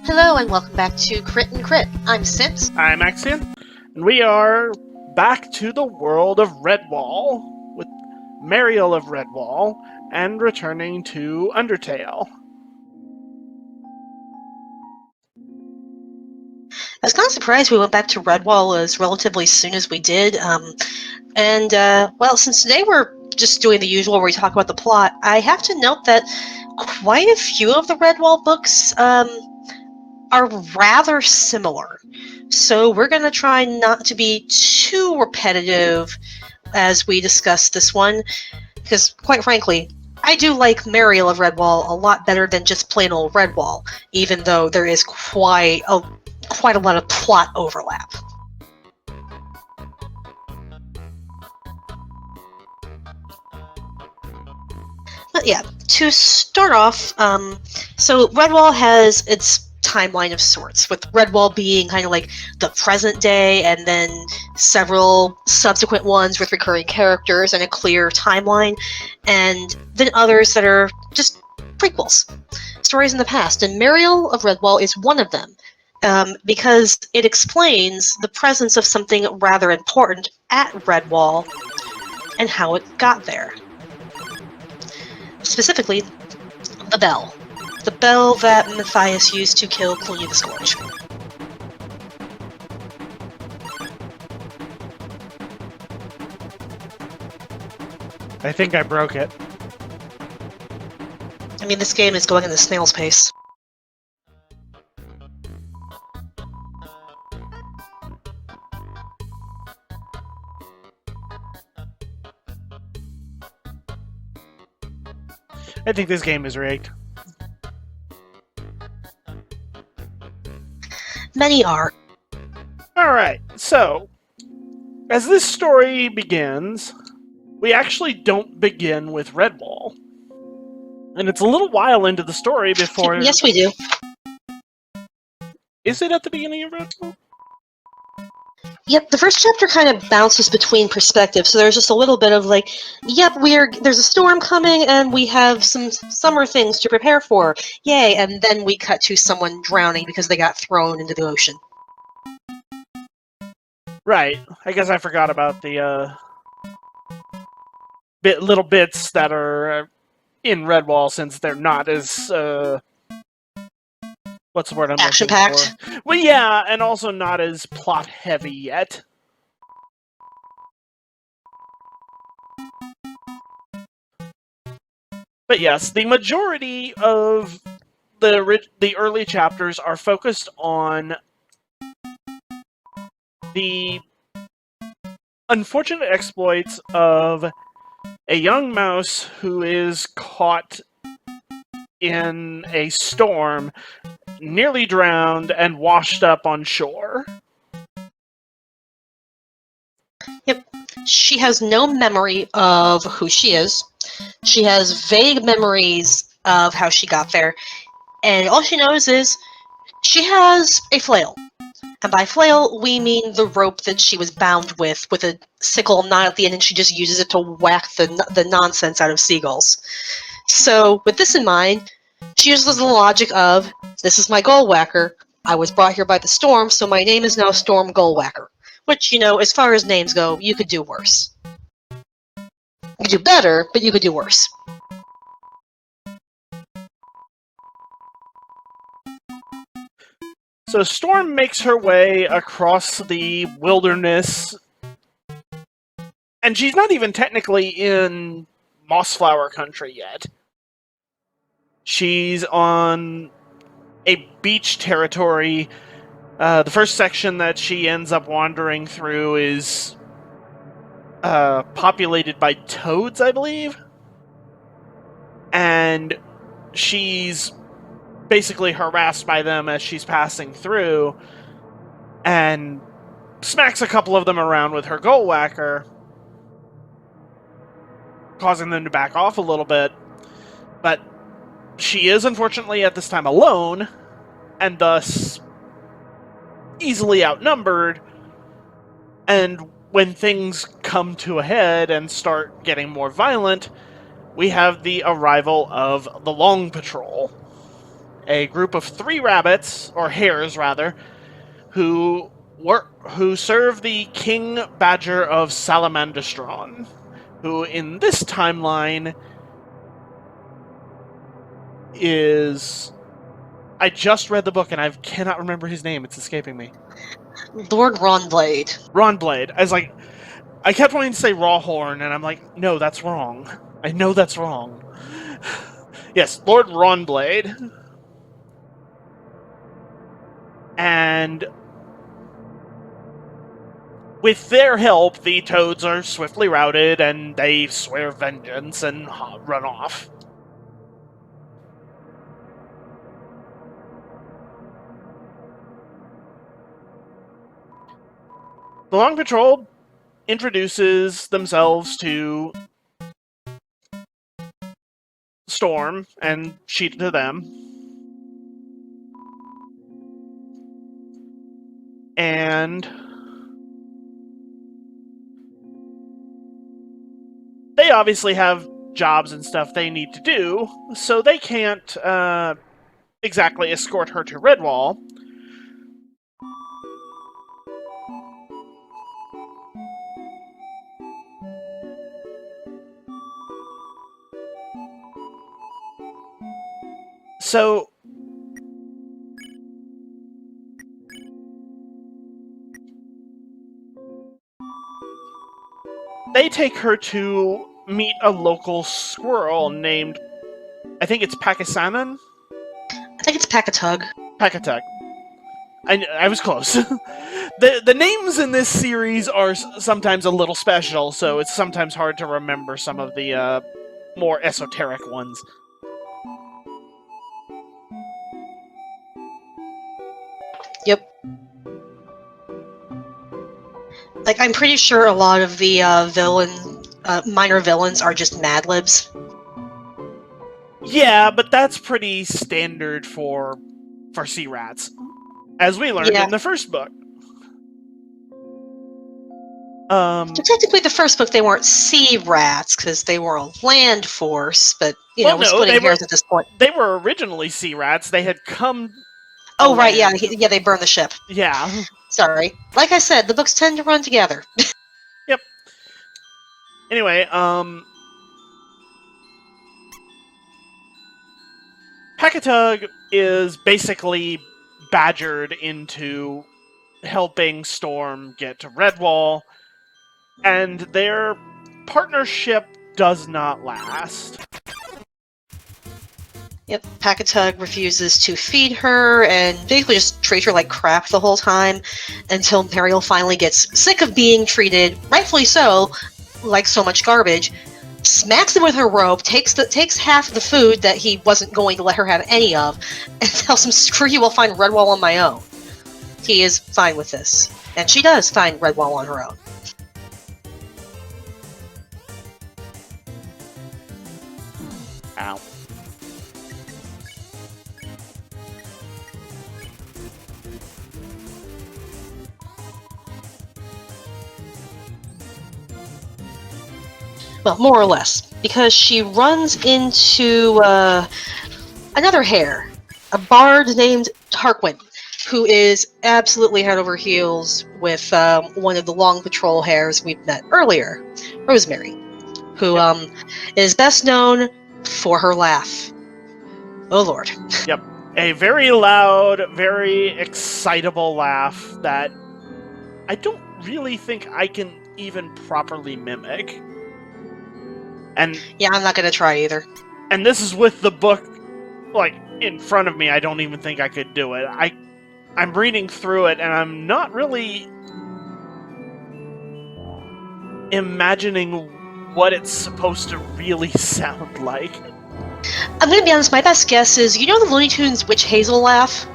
Hello and welcome back to Crit and Crit. I'm Sips. I'm Axion, and we are back to the world of Redwall with Mariel of Redwall and returning to Undertale. I was kind of surprised we went back to Redwall as relatively soon as we did. Well, since today we're just doing the usual where we talk about the plot, I have to note that quite a few of the Redwall books are rather similar. So we're going to try not to be too repetitive as we discuss this one, because quite frankly, I do like Mariel of Redwall a lot better than just plain old Redwall, even though there is quite a lot of plot overlap. But yeah, to start off, so Redwall has its timeline of sorts, with Redwall being kind of like the present day, and then several subsequent ones with recurring characters and a clear timeline, and then others that are just prequels, stories in the past. And Mariel of Redwall is one of them, because it explains the presence of something rather important at Redwall and how it got there. Specifically, the bell. The bell that Matthias used to kill Clooney the Scourge. I think I broke it. I mean, this game is going in the snail's pace. I think this game is rigged. Many are. Alright, so, as this story begins, we actually don't begin with Redwall. And it's a little while into the story before... Yes, we do. Is it at the beginning of Redwall? Yep, the first chapter kind of bounces between perspectives, so there's just a little bit of like, yep, there's a storm coming, and we have some summer things to prepare for. Yay, and then we cut to someone drowning because they got thrown into the ocean. Right. I guess I forgot about the little bits that are in Redwall, since they're not as what's the word I'm looking for? Action-packed. Well, yeah, and also not as plot heavy yet. But yes, the majority of the early chapters are focused on the unfortunate exploits of a young mouse who is caught in a storm, nearly drowned, and washed up on shore. Yep. She has no memory of who she is. She has vague memories of how she got there. And all she knows is she has a flail. And by flail, we mean the rope that she was bound with a sickle knot at the end, and she just uses it to whack the nonsense out of seagulls. So, with this in mind, she uses the logic of, this is my gull whacker. I was brought here by the storm, so my name is now Storm Gullwhacker. Which, as far as names go, you could do worse. You could do better, but you could do worse. So Storm makes her way across the wilderness, and she's not even technically in Mossflower country yet. She's on a beach territory. The first section that she ends up wandering through is populated by toads, I believe. And she's basically harassed by them as she's passing through, and smacks a couple of them around with her gull whacker, causing them to back off a little bit. But she is unfortunately at this time alone, and thus easily outnumbered, and when things come to a head and start getting more violent, we have the arrival of the Long Patrol, a group of 3 rabbits, or hares rather, who serve the King Badger of Salamandastron, who in this timeline is... I just read the book and I cannot remember his name. It's escaping me. Lord Ronblade. Ronblade. I kept wanting to say Rawhorn, and I'm like, no, that's wrong. I know that's wrong. Yes, Lord Ronblade. And with their help, the toads are swiftly routed, and they swear vengeance and run off. The Long Patrol introduces themselves to Storm, and she to them. And they obviously have jobs and stuff they need to do, so they can't exactly escort her to Redwall. So they take her to meet a local squirrel named, I think it's Pakisanan? I think it's Packatug. Packatug. I was close. The names in this series are sometimes a little special, so it's sometimes hard to remember some of the more esoteric ones. Yep. Like, I'm pretty sure a lot of the minor villains are just Mad Libs. Yeah, but that's pretty standard for sea rats, as we learned in the first book. So technically, the first book they weren't sea rats because they were a land force, but we're splitting hairs at this point. They were originally sea rats. They had come. Oh right, yeah, they burned the ship. Yeah. Sorry. Like I said, the books tend to run together. Yep. Anyway, Packatug is basically badgered into helping Storm get to Redwall, and their partnership does not last. Yep, Packatug refuses to feed her and basically just treats her like crap the whole time until Mariel finally gets sick of being treated, rightfully so, like so much garbage, smacks him with her rope, takes half of the food that he wasn't going to let her have any of, and tells him, screw you, I'll find Redwall on my own. He is fine with this. And she does find Redwall on her own. Ow. Well, more or less, because she runs into another hare, a bard named Tarquin, who is absolutely head over heels with one of the Long Patrol hares we've met earlier, Rosemary, who is best known for her laugh. Oh lord. Yep. A very loud, very excitable laugh that I don't really think I can even properly mimic. And yeah, I'm not gonna try either. And this is with the book like in front of me. I don't even think I could do it. I'm reading through it and I'm not really imagining what it's supposed to really sound like. I'm gonna be honest, my best guess is, you know the Looney Tunes Witch Hazel laugh?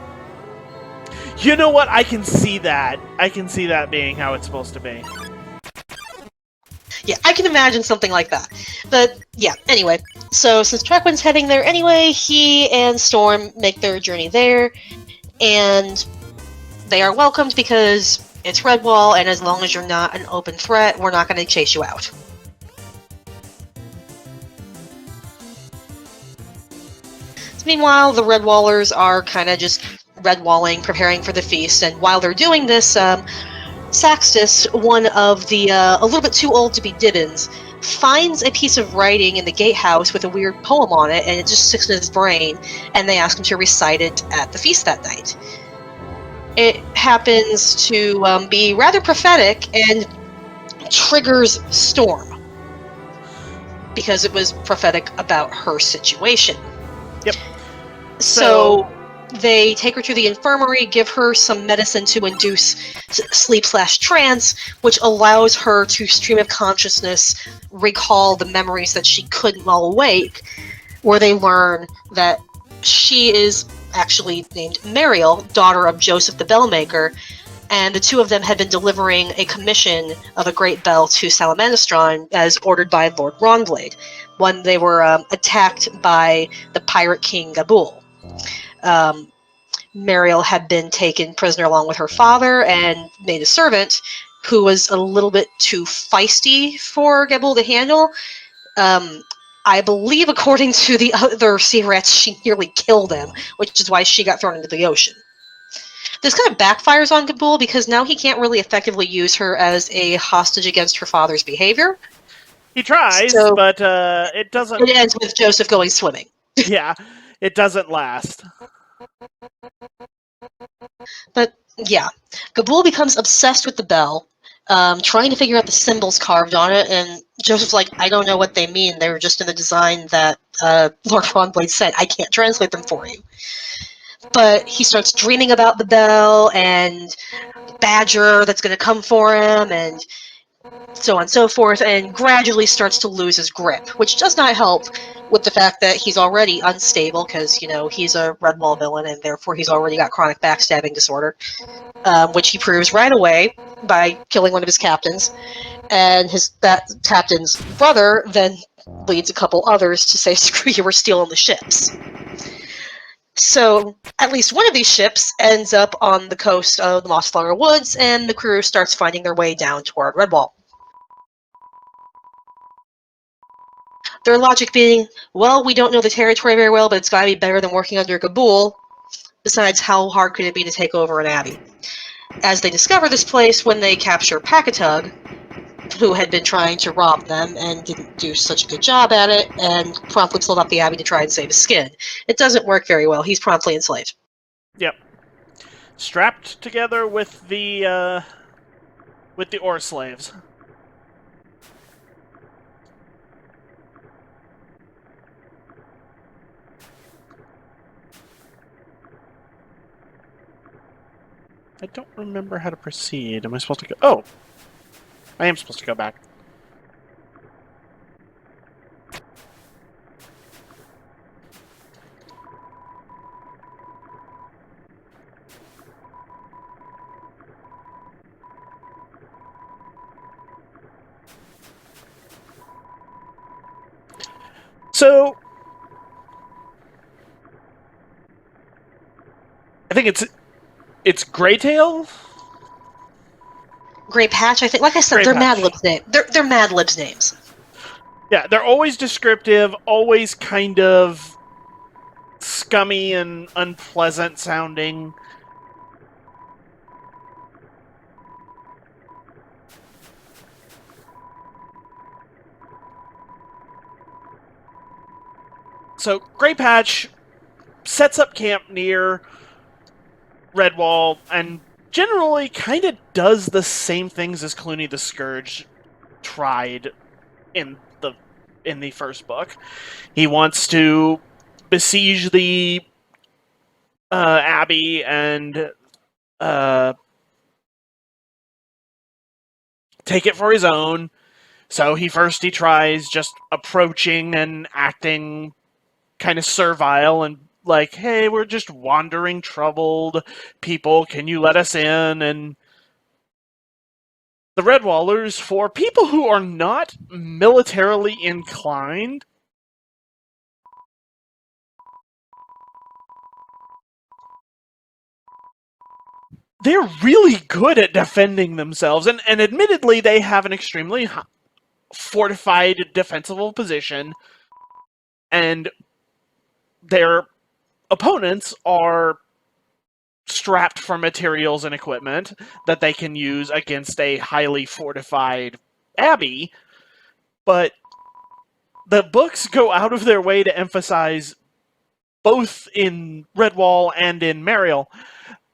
You know what? I can see that. I can see that being how it's supposed to be. Yeah, I can imagine something like that. But, yeah, anyway. So, since Tarquin's heading there anyway, he and Storm make their journey there, and they are welcomed because it's Redwall, and as long as you're not an open threat, we're not going to chase you out. Meanwhile, the Redwallers are kind of just redwalling, preparing for the feast, and while they're doing this, Saxtus, one of the a little bit too old to be Dibbins, finds a piece of writing in the gatehouse with a weird poem on it, and it just sticks in his brain, and they ask him to recite it at the feast that night. It happens to be rather prophetic and triggers Storm because it was prophetic about her situation. Yep. So they take her to the infirmary, give her some medicine to induce sleep/trance, which allows her to stream of consciousness recall the memories that she couldn't while awake, where they learn that she is actually named Mariel, daughter of Joseph the Bellmaker, and the two of them had been delivering a commission of a great bell to Salamandastron as ordered by Lord Ronblade when they were attacked by the pirate king Gabul. Mariel had been taken prisoner along with her father and made a servant who was a little bit too feisty for Gabul to handle. I believe, according to the other sea rats, she nearly killed him, which is why she got thrown into the ocean. This kind of backfires on Gabul because now he can't really effectively use her as a hostage against her father's behavior. He tries, So but it doesn't. it ends with Joseph going swimming. Yeah, it doesn't last. But yeah, Gabul becomes obsessed with the bell, trying to figure out the symbols carved on it, and Joseph's like, I don't know what they mean. They were just in the design that Lord Ronblade said. I can't translate them for you. But he starts dreaming about the bell and Badger that's going to come for him, and so on and so forth, and gradually starts to lose his grip, which does not help with the fact that he's already unstable because, you know, he's a Redwall villain and therefore he's already got chronic backstabbing disorder, which he proves right away by killing one of his captains. And that captain's brother then leads a couple others to say, screw you, we're stealing the ships. So at least one of these ships ends up on the coast of the Mossflower Woods, and the crew starts finding their way down toward Redwall. Their logic being, well, we don't know the territory very well, but it's got to be better than working under Gabul. Besides, how hard could it be to take over an abbey? As they discover this place when they capture Packatug, who had been trying to rob them and didn't do such a good job at it, and promptly sold up the abbey to try and save his skin. It doesn't work very well. He's promptly enslaved. Yep. Strapped together with the ore slaves. I don't remember how to proceed. Am I supposed to go? Oh! I am supposed to go back. So, I think it's Greytail? Grey Patch, I think. Like I said, they're Mad Libs names. They're Mad Libs names. Yeah, they're always descriptive, always kind of scummy and unpleasant sounding. So, Grey Patch sets up camp near Redwall and generally kind of does the same things as Clooney the Scourge tried in the first book. He wants to besiege the abbey and take it for his own. So he tries just approaching and acting kind of servile and like, hey, we're just wandering troubled people. Can you let us in? And the Redwallers, for people who are not militarily inclined, they're really good at defending themselves. And admittedly, they have an extremely fortified defensible position. And they're opponents are strapped for materials and equipment that they can use against a highly fortified abbey, but the books go out of their way to emphasize, both in Redwall and in Mariel,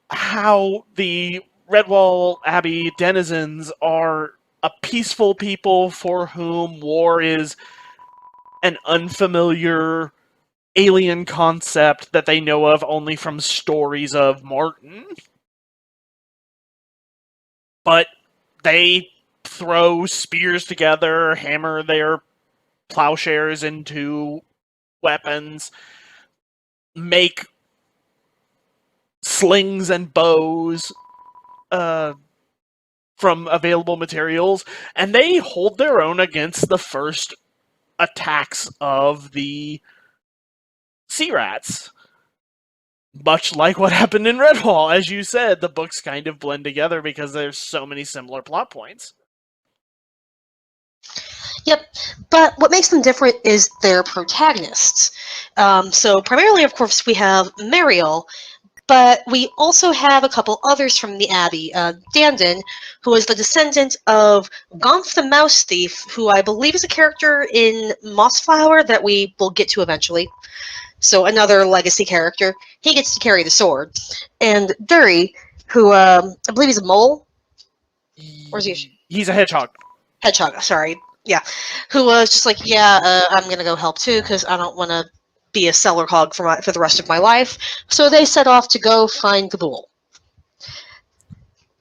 how the Redwall Abbey denizens are a peaceful people for whom war is an unfamiliar alien concept that they know of only from stories of Martin. But they throw spears together, hammer their plowshares into weapons, make slings and bows from available materials, and they hold their own against the first attacks of the sea rats. Much like what happened in Redwall, as you said, the books kind of blend together because there's so many similar plot points. Yep, but what makes them different is their protagonists. So primarily, of course, we have Mariel, but we also have a couple others from the Abbey. Dandin, who is the descendant of Gonth the Mouse Thief, who I believe is a character in Mossflower that we will get to eventually. So another legacy character. He gets to carry the sword. And Dury, who I believe he's a mole? Or is he He's a hedgehog. hedgehog? Sorry. Yeah. Who was just like, yeah, I'm going to go help too because I don't want to be a cellar hog for the rest of my life. So they set off to go find the bull.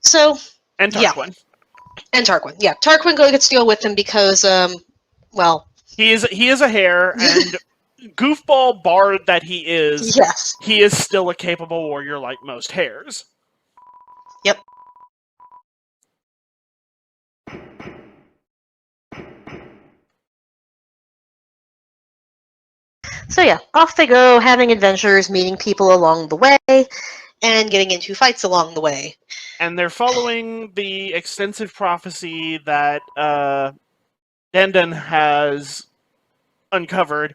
So, And Tarquin. Yeah. And Tarquin. Yeah, Tarquin gets to go with him because, well... He is a hare, and goofball bard that he is, yes. He is still a capable warrior like most hares. Yep. So yeah, off they go, having adventures, meeting people along the way, and getting into fights along the way. And they're following the extensive prophecy that Dandin has uncovered,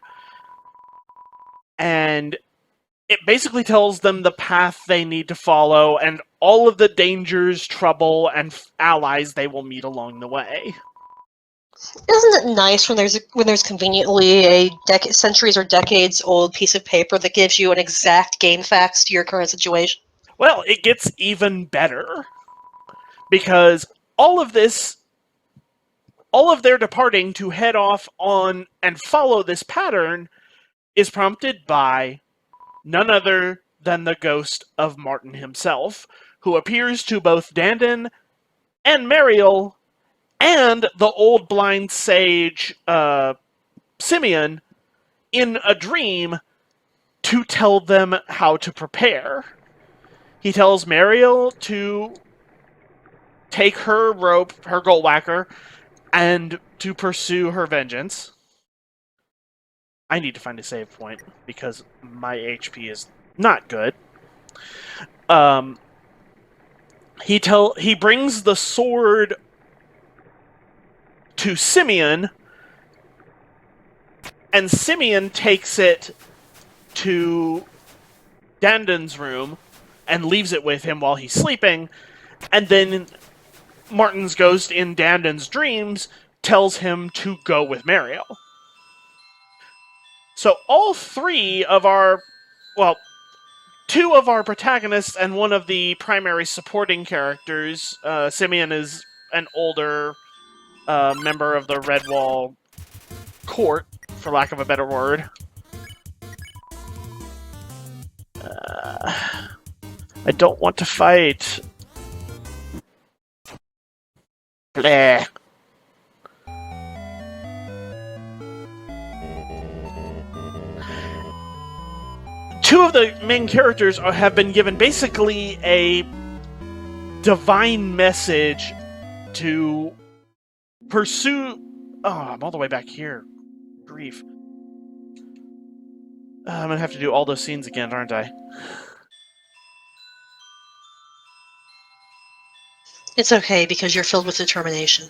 and it basically tells them the path they need to follow and all of the dangers, trouble, and allies they will meet along the way. Isn't it nice when there's conveniently a centuries or decades old piece of paper that gives you an exact game facts to your current situation? Well, it gets even better, because all of their departing to head off on and follow this pattern is prompted by none other than the ghost of Martin himself, who appears to both Dandin and Mariel and the old blind sage Simeon in a dream to tell them how to prepare. He tells Mariel to take her rope, her gold whacker, and to pursue her vengeance. I need to find a save point because my HP is not good. He brings the sword to Simeon, and Simeon takes it to Dandin's room and leaves it with him while he's sleeping, and then Martin's ghost in Dandin's dreams tells him to go with Mariel. So all three of our, well, two of our protagonists and one of the primary supporting characters, Simeon is an older member of the Redwall court, for lack of a better word. I don't want to fight. Bleh. Two of the main characters have been given basically a divine message to pursue... Oh, I'm all the way back here. Grief. I'm gonna have to do all those scenes again, aren't I? It's okay, because you're filled with determination.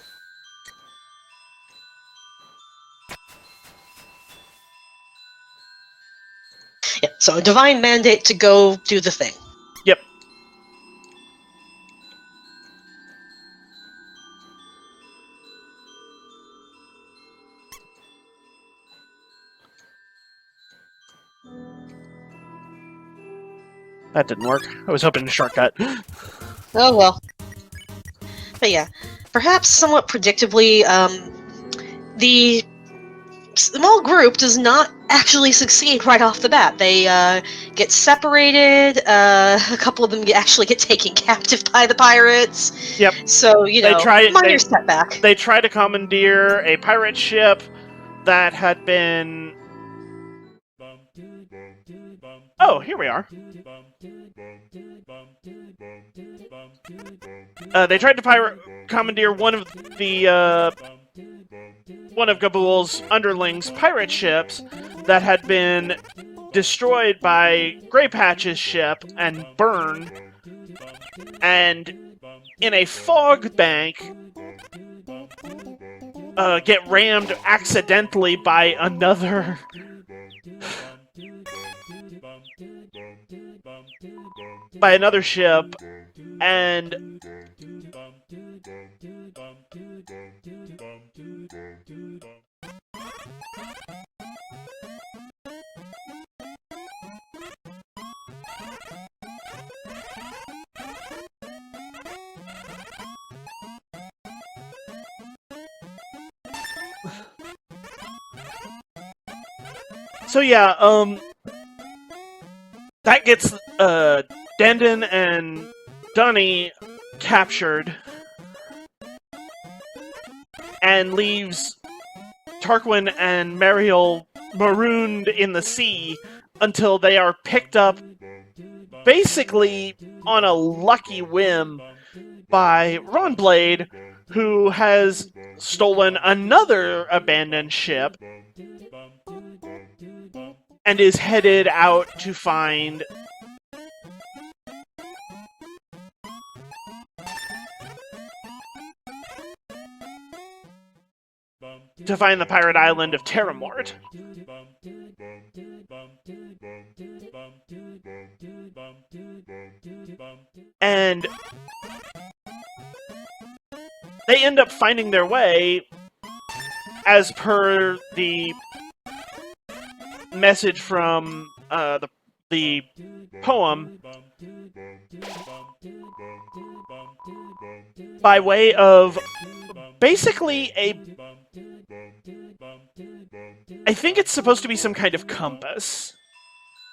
Yeah, So a divine mandate to go do the thing. Yep. That didn't work. I was hoping to shortcut. Oh well. But yeah, perhaps somewhat predictably, the small group does not actually succeed right off the bat. They get separated. A couple of them actually get taken captive by the pirates. Yep. So, minor setback. They try to commandeer a pirate ship that had been... Oh, here we are. They tried to commandeer one of Gabul's underlings' pirate ships that had been destroyed by Greypatch's ship and burned, and in a fog bank get rammed accidentally by another ship, and so yeah, that gets Dendon and Dunny captured and leaves Tarquin and Mariel marooned in the sea until they are picked up basically on a lucky whim by Ronblade, who has stolen another abandoned ship and is headed out to find the pirate island of Terramort. And they end up finding their way, as per the message from the poem, by way of basically I think it's supposed to be some kind of compass.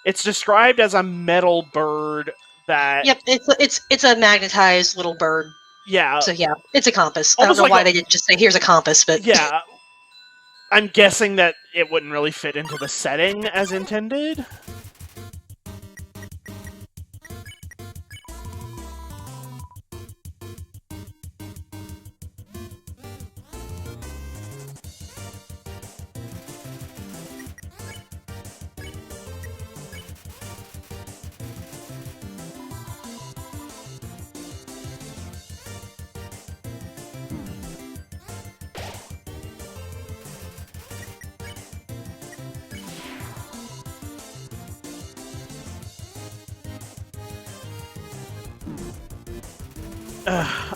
It's described as a metal bird that... Yep, it's a magnetized little bird. Yeah. So yeah, it's a compass. Almost I don't know like why they didn't just say, here's a compass, but... Yeah. I'm guessing that it wouldn't really fit into the setting as intended.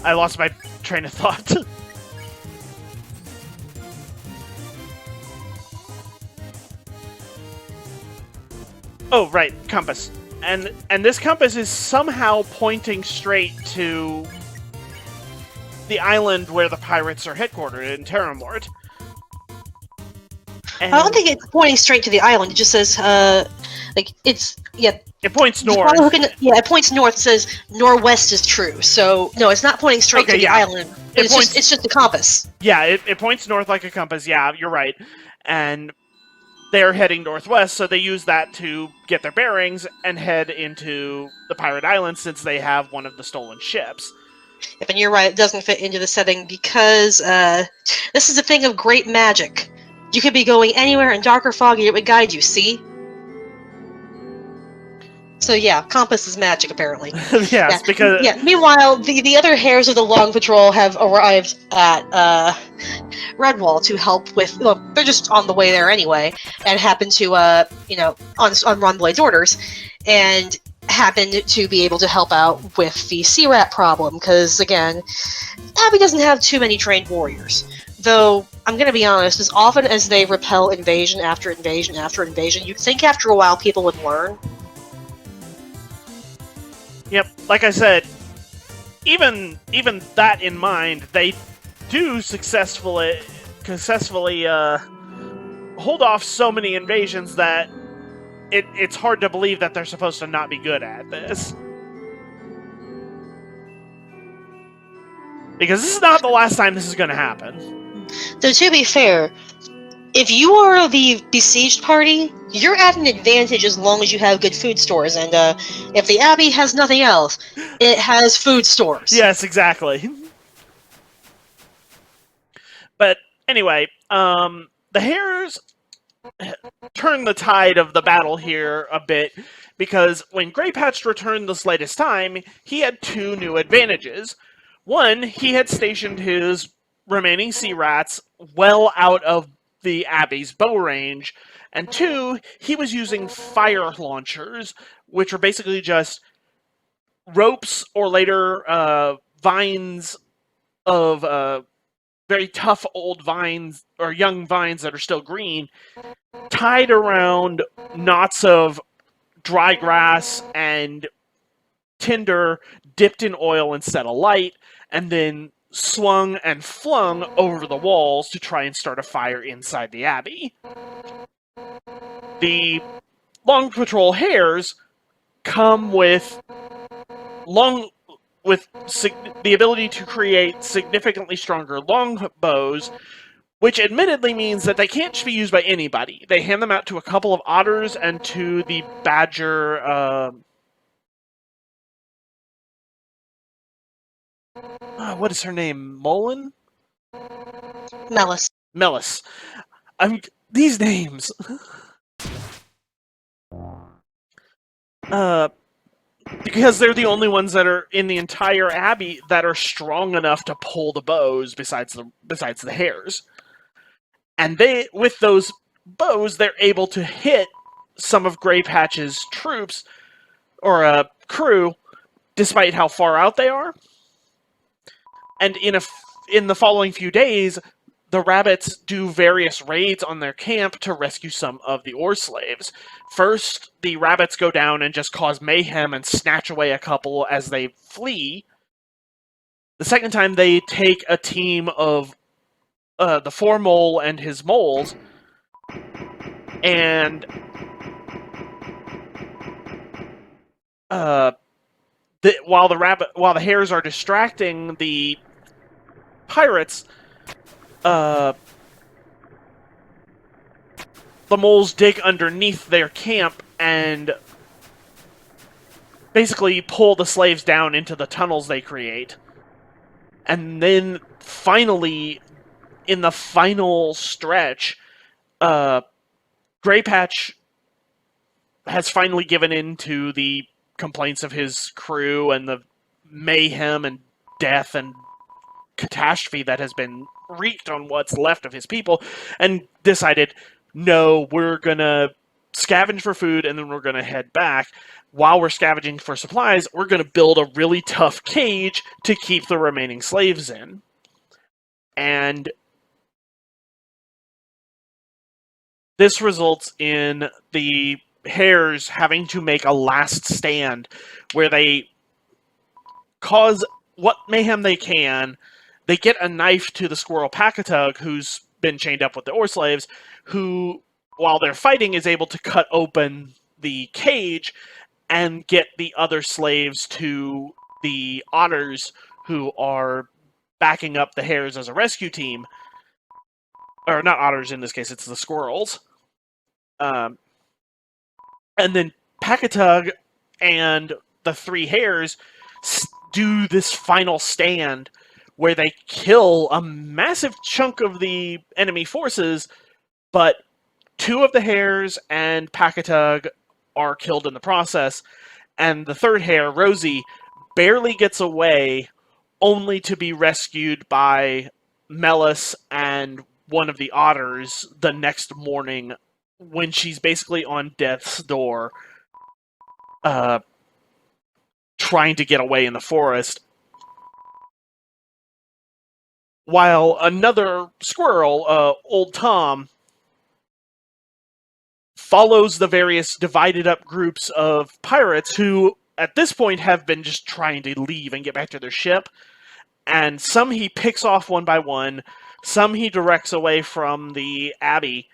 I lost my train of thought. Oh, right, compass. And this compass is somehow pointing straight to the island where the pirates are headquartered in Terramort. I don't think it's pointing straight to the island. It just says, it points north. It points north. It says northwest is true. So no, it's not pointing straight to the island. It's just a compass. Yeah, it points north like a compass. Yeah, you're right. And they're heading northwest, so they use that to get their bearings and head into the pirate island since they have one of the stolen ships. Yep, and you're right. It doesn't fit into the setting because this is a thing of great magic. You could be going anywhere in dark or foggy, it would guide you, see? So yeah, compass is magic apparently. Yes, because Meanwhile, the other hares of the Long Patrol have arrived at Redwall to help with. Well, they're just on the way there anyway, and happen to on Ronblade's orders, and happen to be able to help out with the sea rat problem. Because again, Abby doesn't have too many trained warriors. Though I'm gonna be honest, as often as they repel invasion after invasion after invasion, you'd think after a while people would learn. yep, like I said, even that in mind, they do successfully hold off so many invasions that it's hard to believe that they're supposed to not be good at this. Because this is not the last time this is going to happen. Though to be fair, if you are the besieged party, you're at an advantage as long as you have good food stores, and if the Abbey has nothing else, it has food stores. Yes, exactly. But anyway, the hares turn the tide of the battle here a bit, because when Greypatch returned this latest time, he had two new advantages. One, he had stationed his remaining sea rats well out of the Abbey's bow range, and two, he was using fire launchers, which are basically just ropes or later vines of very tough old vines or young vines that are still green, tied around knots of dry grass and tinder dipped in oil instead of light, and then swung and flung over the walls to try and start a fire inside the Abbey. The Long Patrol hares come with the ability to create significantly stronger longbows, which admittedly means that they can't be used by anybody. They hand them out to a couple of otters and to the badger. What is her name? Mullen? Melis. These names. Because they're the only ones that are in the entire Abbey that are strong enough to pull the bows besides the hares. And with those bows, they're able to hit some of Greypatch's troops or crew, despite how far out they are. And in the following few days, the rabbits do various raids on their camp to rescue some of the ore slaves. First, the rabbits go down and just cause mayhem and snatch away a couple as they flee. The second time, they take a team of the four mole and his moles, and while the hares are distracting the pirates, the moles dig underneath their camp and basically pull the slaves down into the tunnels they create. And then finally, in the final stretch, Greypatch has finally given in to the complaints of his crew and the mayhem and death and catastrophe that has been wreaked on what's left of his people, and decided, no, we're gonna scavenge for food and then we're gonna head back. While we're scavenging for supplies, we're gonna build a really tough cage to keep the remaining slaves in. And this results in the hares having to make a last stand where they cause what mayhem they can. They get a knife to the squirrel Packatug, who's been chained up with the ore slaves, who, while they're fighting, is able to cut open the cage and get the other slaves to the otters, who are backing up the hares as a rescue team. Or not otters in this case, it's the squirrels. And then Packatug and the three hares do this final stand where they kill a massive chunk of the enemy forces, but two of the hares and Packatug are killed in the process, and the third hare, Rosie, barely gets away, only to be rescued by Melis and one of the otters the next morning when she's basically on death's door, trying to get away in the forest. While another squirrel, Old Tom, follows the various divided up groups of pirates who, at this point, have been just trying to leave and get back to their ship. And some he picks off one by one, some he directs away from the abbey,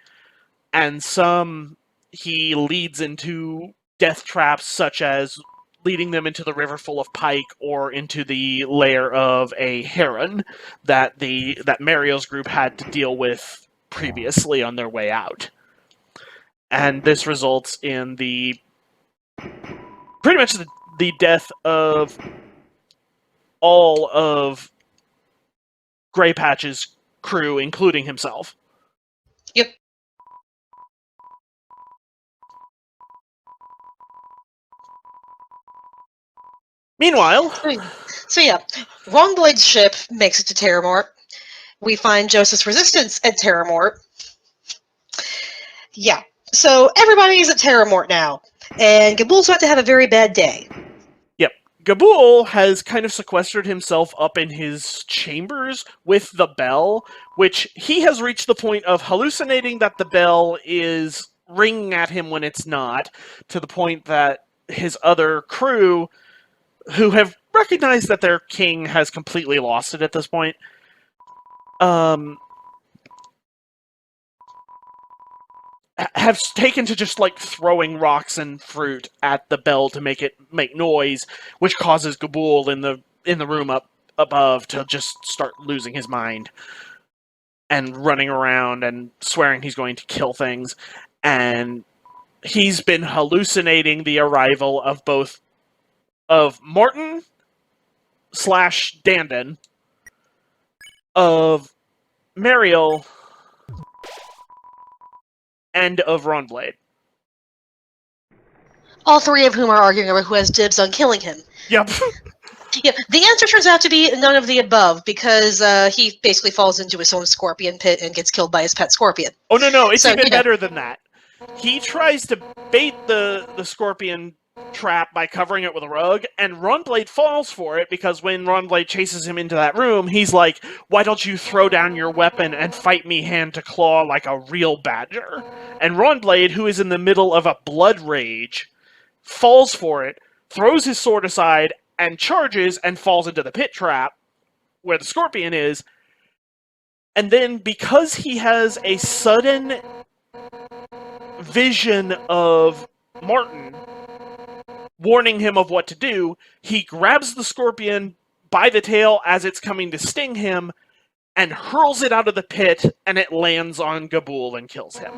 and some he leads into death traps, such as leading them into the river full of pike or into the lair of a heron that Mariel's group had to deal with previously on their way out. And this results in pretty much the death of all of Grey Patch's crew, including himself. Yep. Meanwhile, so yeah, Wrongblade's ship makes it to Terramort. We find Joseph's resistance at Terramort. Yeah, so everybody's at Terramort now, and Gabool's about to have a very bad day. Yep. Gabool has kind of sequestered himself up in his chambers with the bell, which he has reached the point of hallucinating that the bell is ringing at him when it's not, to the point that his other crew, who have recognized that their king has completely lost it at this point, have taken to just like throwing rocks and fruit at the bell to make it make noise, which causes Gabool in the room up above to just start losing his mind and running around and swearing he's going to kill things. And he's been hallucinating the arrival of both of Martin / Dandon, of Mariel, and of Wrongbade. All three of whom are arguing over who has dibs on killing him. Yep. Yeah, the answer turns out to be none of the above, because he basically falls into his own scorpion pit and gets killed by his pet scorpion. Oh, no, it's So, even better than that. He tries to bait the scorpion trap by covering it with a rug, and Wrongbade falls for it, because when Wrongbade chases him into that room, he's like, "Why don't you throw down your weapon and fight me hand to claw like a real badger?" And Wrongbade, who is in the middle of a blood rage, falls for it, throws his sword aside, and charges and falls into the pit trap where the scorpion is. And then, because he has a sudden vision of Martin warning him of what to do, he grabs the scorpion by the tail as it's coming to sting him and hurls it out of the pit, and it lands on Gabool and kills him.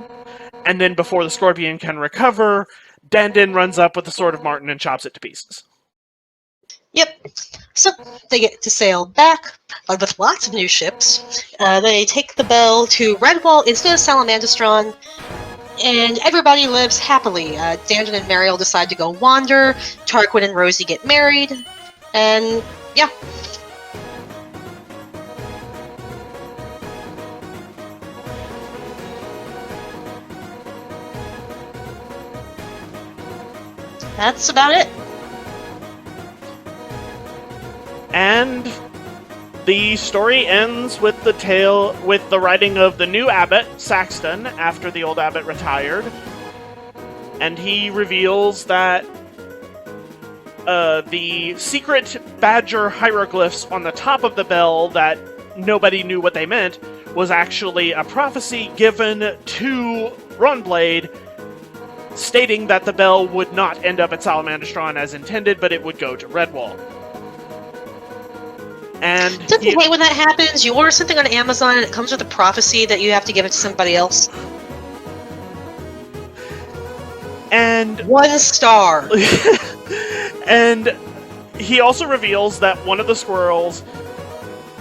And then before the scorpion can recover, Dandon runs up with the sword of Martin and chops it to pieces. Yep. So they get to sail back with lots of new ships. They take the bell to Redwall instead of Salamandastron, and everybody lives happily. Dandon and Mariel decide to go wander. Tarquin and Rosie get married, and yeah. That's about it. And the story ends with the writing of the new abbot, Saxton, after the old abbot retired. And he reveals that the secret badger hieroglyphs on the top of the bell that nobody knew what they meant was actually a prophecy given to Wrongbade, stating that the bell would not end up at Salamandastron as intended, but it would go to Redwall. And Doesn't you hate when that happens? You order something on Amazon and it comes with a prophecy that you have to give it to somebody else? And 1 star. And he also reveals that one of the squirrels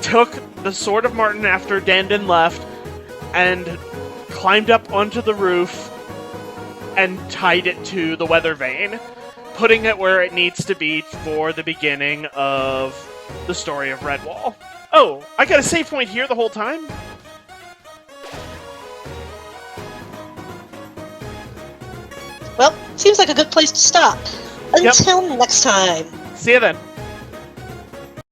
took the sword of Martin after Dandon left and climbed up onto the roof and tied it to the weather vane putting it where it needs to be for the beginning of the story of Redwall. Oh, I got a save point here the whole time? Well, seems like a good place to stop. Until next time. See you then.